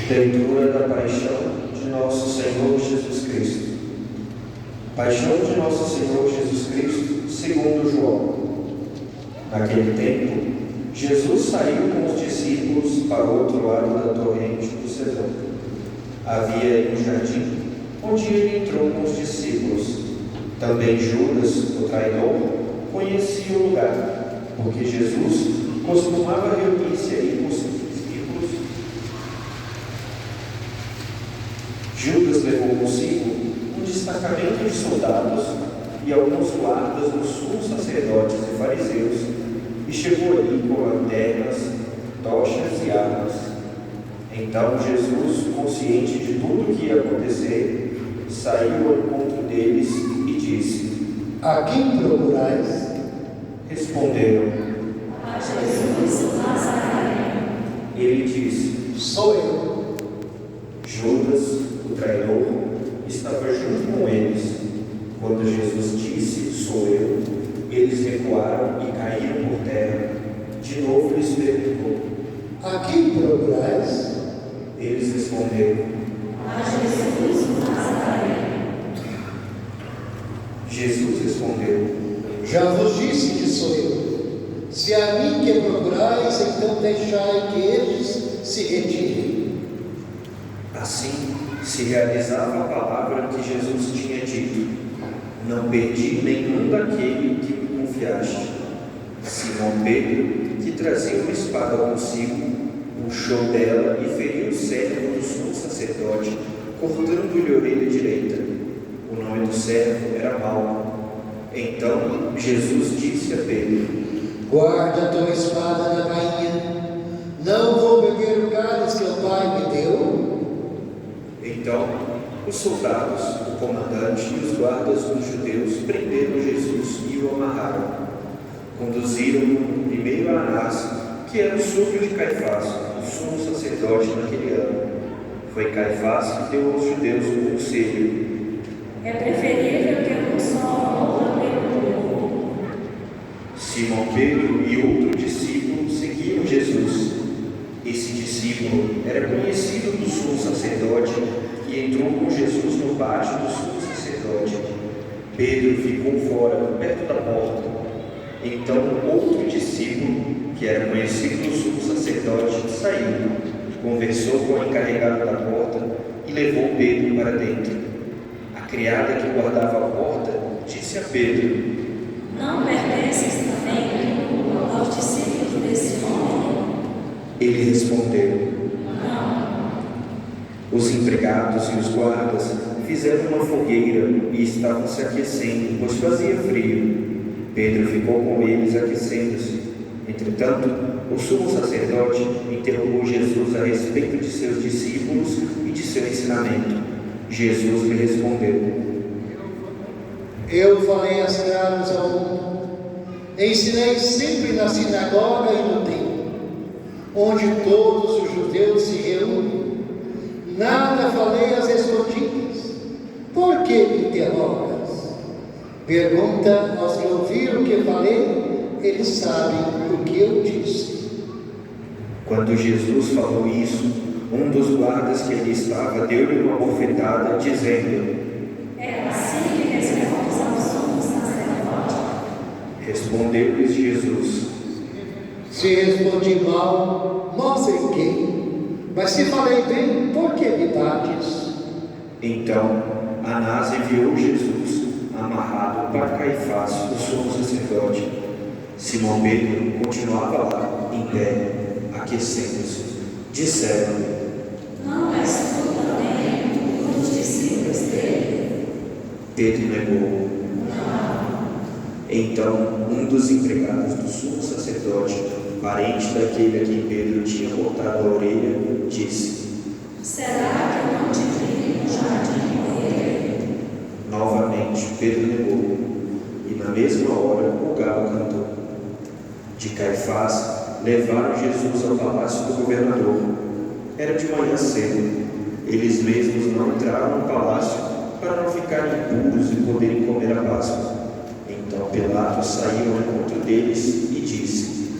Leitura da Paixão de Nosso Senhor Jesus Cristo. Paixão de Nosso Senhor Jesus Cristo, segundo João. Naquele tempo, Jesus saiu com os discípulos para o outro lado da torrente do Cedron. Havia um jardim, onde ele entrou com os discípulos. Também Judas, o traidor, conhecia o lugar, porque Jesus costumava reunir-se aí com seus discípulos. Judas levou consigo um destacamento de soldados e alguns guardas dos sumos sacerdotes e fariseus, e chegou ali com lanternas, tochas e armas. Então Jesus, consciente de tudo o que ia acontecer, saiu ao encontro deles e disse: A quem procurais? Responderam: A Jesus Nazareno. Ele disse: Sou eu. Judas, o traidor, estava junto com eles. Quando Jesus disse: Sou eu, eles recuaram e caíram por terra. De novo lhes perguntou: A quem procurais? Eles responderam: A Jesus Nazareno. Jesus respondeu: Já vos disse que sou eu. Se é a mim que procurais, então deixai que eles se retirem. Assim se realizava a palavra que Jesus tinha dito: Não perdi nenhum daquele que me confiaste. Simão Pedro, que trazia uma espada consigo, puxou dela e feriu o servo do sumo sacerdote, cortando-lhe a orelha direita. O nome do servo era Malco. Então Jesus disse a Pedro: Guarda a tua espada na bainha. Não vou beber o cálice que o Pai me deu. Então os soldados, o comandante e os guardas dos judeus prenderam Jesus e o amarraram. Conduziram-no primeiro a Anás, que era o sogro de Caifás, o sumo sacerdote naquele ano. Foi Caifás que deu aos judeus o conselho: É preferível ter um só honra pelo povo. Simão Pedro e outro discípulo seguiam Jesus. Esse discípulo era conhecido do sumo sacerdote e entrou com Jesus no pátio do sumo sacerdote. Pedro ficou fora, perto da porta. Então outro discípulo, que era conhecido do sumo sacerdote, saiu, conversou com o encarregado da porta e levou Pedro para dentro. A criada que guardava a porta disse a Pedro: Não pertences também aos discípulos desse homem? Ele respondeu: Não. Os empregados e os guardas fizeram uma fogueira e estavam se aquecendo, pois fazia frio. Pedro ficou com eles aquecendo-se. Entretanto, o sumo sacerdote interrogou Jesus a respeito de seus discípulos e de seu ensinamento. Jesus lhe respondeu: Eu falei as claras ao mundo. Ensinei sempre na sinagoga e no templo, onde todos os judeus se reúnem. Nada falei às escondidas. Por que me interrogas? Pergunta aos que ouviram o que falei, eles sabem o que eu disse. Quando Jesus falou isso, um dos guardas que ali estava deu-lhe uma bofetada, dizendo: É assim que respondes ao sumo sacerdote? Respondeu-lhes Jesus: Se respondi mal, não sei quem. Mas se falei bem, por que me bates? Então Anás enviou Jesus amarrado para Caifás, o sumo sacerdote. Simão Pedro continuava lá, em pé, aquecendo-se. Disseram: Não és tu também um dos discípulos dele? Pedro negou. Não. Então um dos empregados do sumo sacerdote, parente daquele a quem Pedro tinha cortado a orelha, disse: Será que eu não te vi no jardim com ele? Novamente Pedro negou, e na mesma hora o galo cantou. De Caifás levaram Jesus ao palácio do governador. Era de manhã cedo. Eles mesmos não entraram no palácio para não ficarem impuros e poderem comer a Páscoa. Então Pilatos saiu ao encontro deles e disse: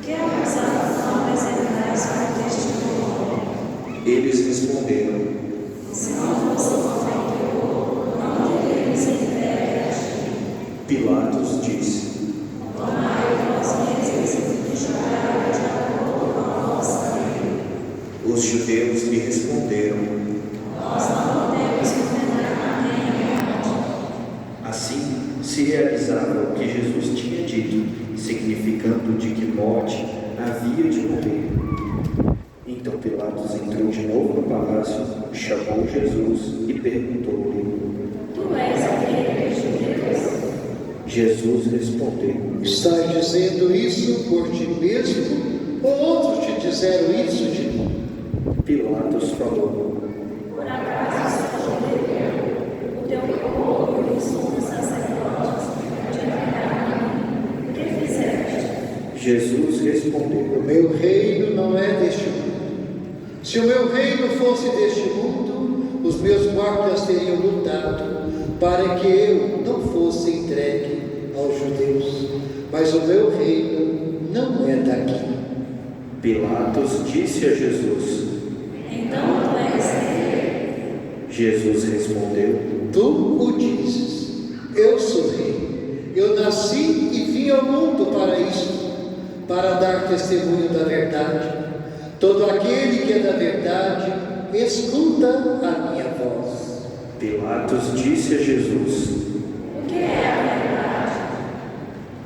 Que acusação apresentais contra este homem? Eles responderam: Se não fosse malfeitor, não teríamos entregue a ti. Pilatos disse: Tomai vós mesmos e julgai de acordo com a vossa lei. Os judeus lhe responderam: Nós não podemos condenar ninguém à morte. Assim se realizava o que Jesus tinha dito, significando de que morte havia de morrer. Então Pilatos entrou de novo no palácio, chamou Jesus e perguntou-lhe: Tu és o rei dos judeus? Jesus respondeu: Estás dizendo isso por ti mesmo ou outros te disseram isso de mim? Pilatos falou: Por acaso sou judeu? O teu povo e os sumos sacerdotes te entregaram. O que fizeste? Jesus O respondeu: meu reino não é deste mundo. Se o meu reino fosse deste mundo, os meus guardas teriam lutado para que eu não fosse entregue aos judeus. Mas o meu reino não é daqui. Pilatos disse a Jesus: Então tu és rei? Jesus respondeu: Tu o dizes, eu sou rei. Eu nasci e vim ao mundo para isto, para dar testemunho da verdade. Todo aquele que é da verdade, escuta a minha voz. Pilatos disse a Jesus: O que é a verdade?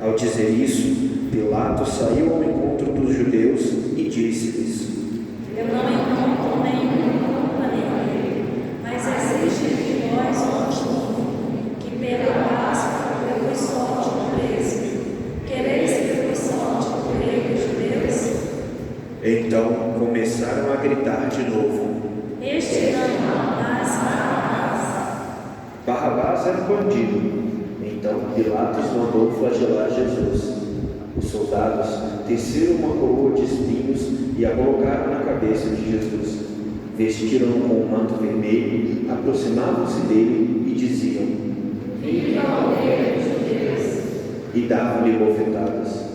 Ao dizer isso, Pilatos saiu ao encontro dos judeus e disse-lhes: Eu não encontro nenhuma culpa nele, mas exige de vós um costume, que pela Páscoa eu vos solte o preso. Quereis que eu vos solte o rei dos judeus? Então começaram a gritar de novo: Este não, mas Barrabás. Barrabás era um bandido. Então Pilatos mandou flagelar Jesus. Os soldados teceram uma coroa de espinhos e a colocaram na cabeça de Jesus. Vestiram-no com um manto vermelho, aproximavam-se dele e diziam: Viva o rei dos judeus! E davam-lhe bofetadas.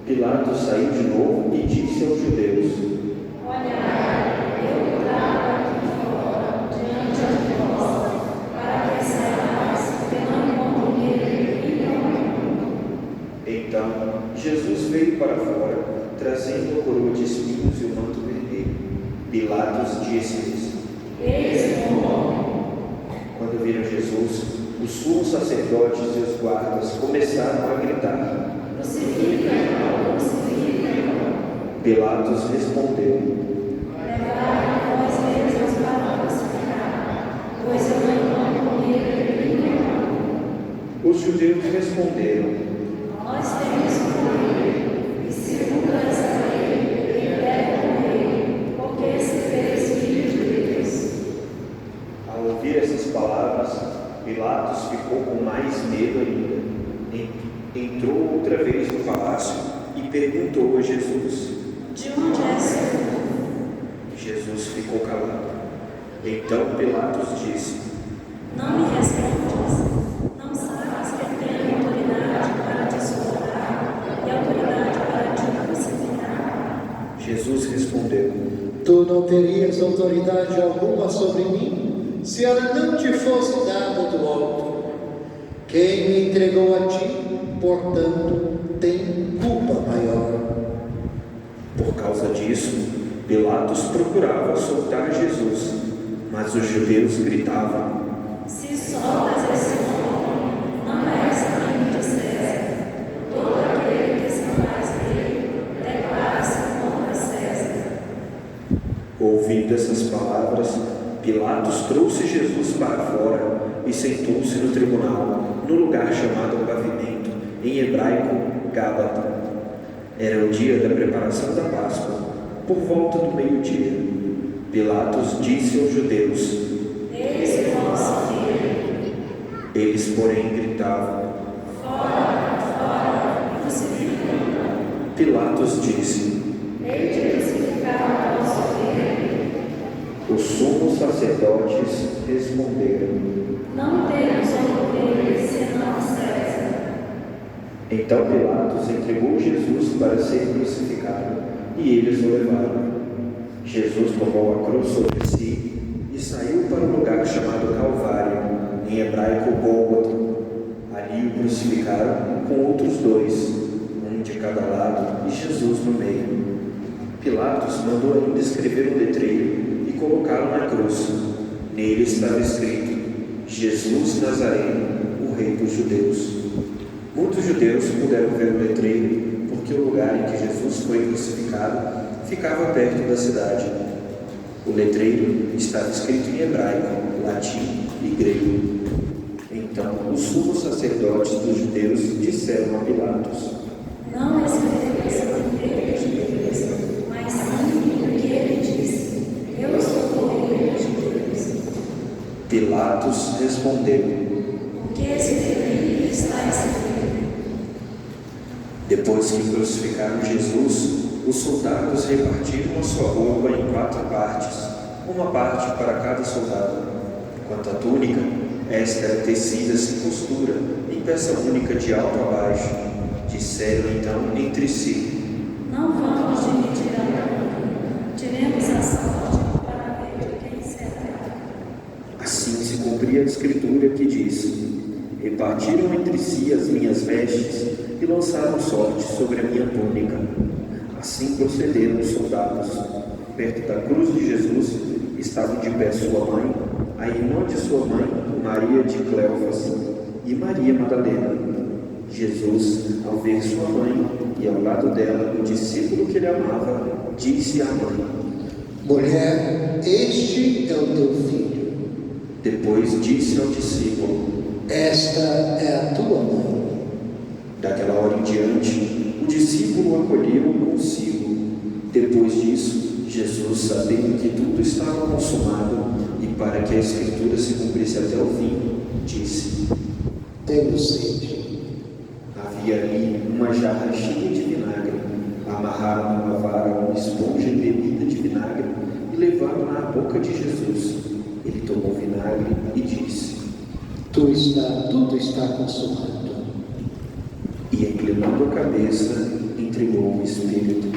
Pilatos saiu de novo e disse aos judeus: Olhai, eu trago aqui fora, diante de vós, para que saibais que não encontro nele nenhum. Então Jesus veio para fora, trazendo a coroa de espinhos e o manto vermelho. Pilatos disse-lhes: Eis o homem. Quando viram Jesus, os sumos sacerdotes e os guardas começaram a gritar. Crucifica-o, crucifica-o. Pilatos respondeu: Levai vós mesmos para crucificar, pois eu não encontro nele nenhum. Os judeus responderam: Nós temos um rei, e segundo essa lei, ele deve morrer, porque se fez filho de Deus. Ao ouvir essas palavras, Pilatos ficou com mais medo ainda. Entrou outra vez no palácio e perguntou a Jesus: De onde és tu? Jesus ficou calado. Então Pilatos disse: Não me respondes? Não sabes que tenho autoridade para te soltar e autoridade para te crucificar? Jesus respondeu: Tu não terias autoridade alguma sobre mim, se ela não te fosse dada do alto. Quem me entregou a ti, portanto, tem culpa maior. Por causa disso, Pilatos procurava soltar Jesus, mas os judeus gritavam: Se soltas esse homem, não és amigo de César. Todo aquele que se faz dele, declara-se contra César. Ouvindo essas palavras, Pilatos trouxe Jesus para fora e sentou-se no tribunal, no lugar chamado Pavimento, em hebraico, Gábata. Era o dia da preparação da Páscoa, por volta do meio-dia. Pilatos disse aos judeus: Eis o vosso filho. Eles, porém, gritavam. Fora, crucifica-o. Pilatos disse: Hei de crucificar o vosso filho. Os sumos sacerdotes responderam: Não temos outro rei senão César. Então Pilatos entregou Jesus para ser crucificado, e eles o levaram. Jesus tomou a cruz sobre si e saiu para um lugar chamado Calvário, em hebraico Gólgota. Ali o crucificaram com outros dois, um de cada lado e Jesus no meio. Pilatos mandou ainda escrever um letreiro e colocá-lo na cruz. Nele estava escrito: Jesus Nazareno, o Rei dos Judeus. Muitos judeus puderam ver o letreiro, porque o lugar em que Jesus foi crucificado ficava perto da cidade. O letreiro estava escrito em hebraico, latim e grego. Então os sumos sacerdotes dos judeus disseram a Pilatos: Não escrevas o Rei dos Judeus, mas sim o que ele disse: Eu sou o Rei dos Judeus. Pilatos respondeu: O que escrevi está escrito. Depois que crucificaram Jesus, os soldados repartiram a sua roupa em 4 partes, uma parte para cada soldado. Quanto à túnica, esta era tecida sem costura, em peça única de alto a baixo. Disseram então entre si: Não vamos dividir a roupa, tiremos a sorte para ver de quem será. Assim se cumpria a escritura que diz: Repartiram entre si as minhas vestes e lançaram sorte sobre a minha túnica. Assim procederam os soldados. Perto da cruz de Jesus estavam de pé sua mãe, a irmã de sua mãe, Maria de Cleofas, e Maria Madalena. Jesus, ao ver sua mãe e ao lado dela o discípulo que ele amava, disse à mãe: Mulher, este é o teu filho. Depois disse ao discípulo: Esta é a tua mãe. Daquela hora em diante, o discípulo acolheu consigo. Depois disso, Jesus, sabendo que tudo estava consumado e para que a Escritura se cumprisse até o fim, disse: Tenho sede. Havia ali uma jarra cheia de vinagre. Amarraram numa vara uma esponja embebida de vinagre e levaram-na à boca de Jesus. Ele tomou o vinagre e disse: Tudo está consumado. E inclinando a cabeça, entregou o Espírito.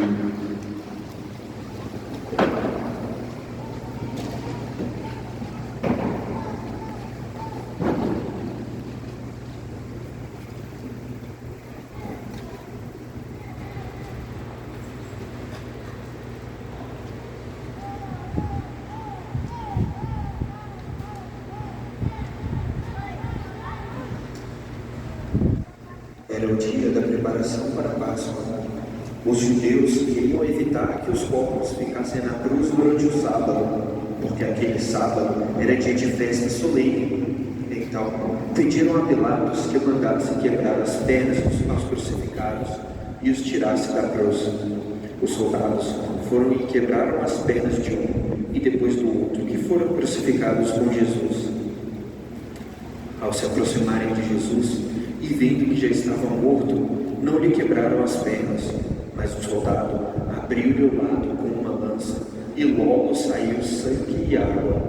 Era o dia da preparação para a Páscoa. Os judeus queriam evitar que os corpos ficassem na cruz durante o sábado, porque aquele sábado era dia de festa solene. Então, pediram a Pilatos que mandasse quebrar as pernas aos crucificados e os tirasse da cruz. Os soldados foram e quebraram as pernas de um e depois do outro, que foram crucificados com Jesus. Ao se aproximarem de Jesus, e vendo que já estava morto, não lhe quebraram as pernas, mas o soldado abriu-lhe o lado com uma lança, e logo saiu sangue e água.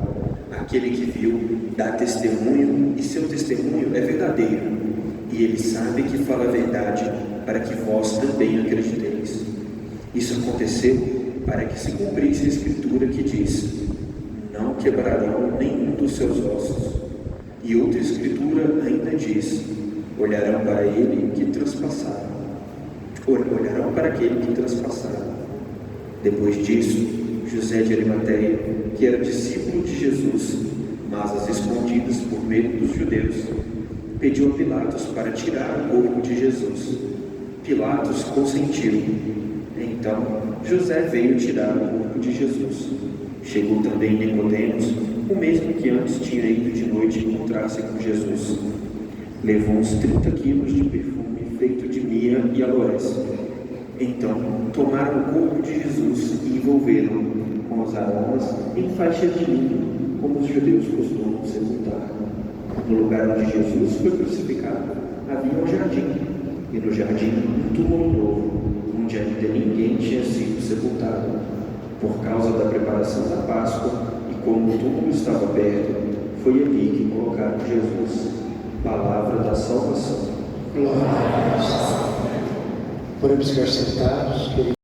Aquele que viu dá testemunho, e seu testemunho é verdadeiro, e ele sabe que fala a verdade, para que vós também acrediteis. Isso aconteceu para que se cumprisse a Escritura que diz: Não quebrarão nenhum dos seus ossos. E outra Escritura ainda diz: Olharão para ele que transpassaram. Olharão para aquele que transpassaram. Depois disso, José de Arimateia, que era discípulo de Jesus, mas às escondidas por medo dos judeus, pediu a Pilatos para tirar o corpo de Jesus. Pilatos consentiu. Então, José veio tirar o corpo de Jesus. Chegou também Nicodemos, o mesmo que antes tinha ido de noite encontrar-se com Jesus. Levou uns 30 quilos de perfume feito de mirra e aloés. Então, tomaram o corpo de Jesus e envolveram-o com os aromas em faixas de linho, como os judeus costumam sepultar. No lugar onde Jesus foi crucificado, havia um jardim, e no jardim um túmulo novo, onde ainda ninguém tinha sido sepultado. Por causa da preparação da Páscoa, e como o túmulo estava perto, foi ali que colocaram Jesus. Palavra da salvação. Glória a Deus. Podemos ficar sentados, queridos.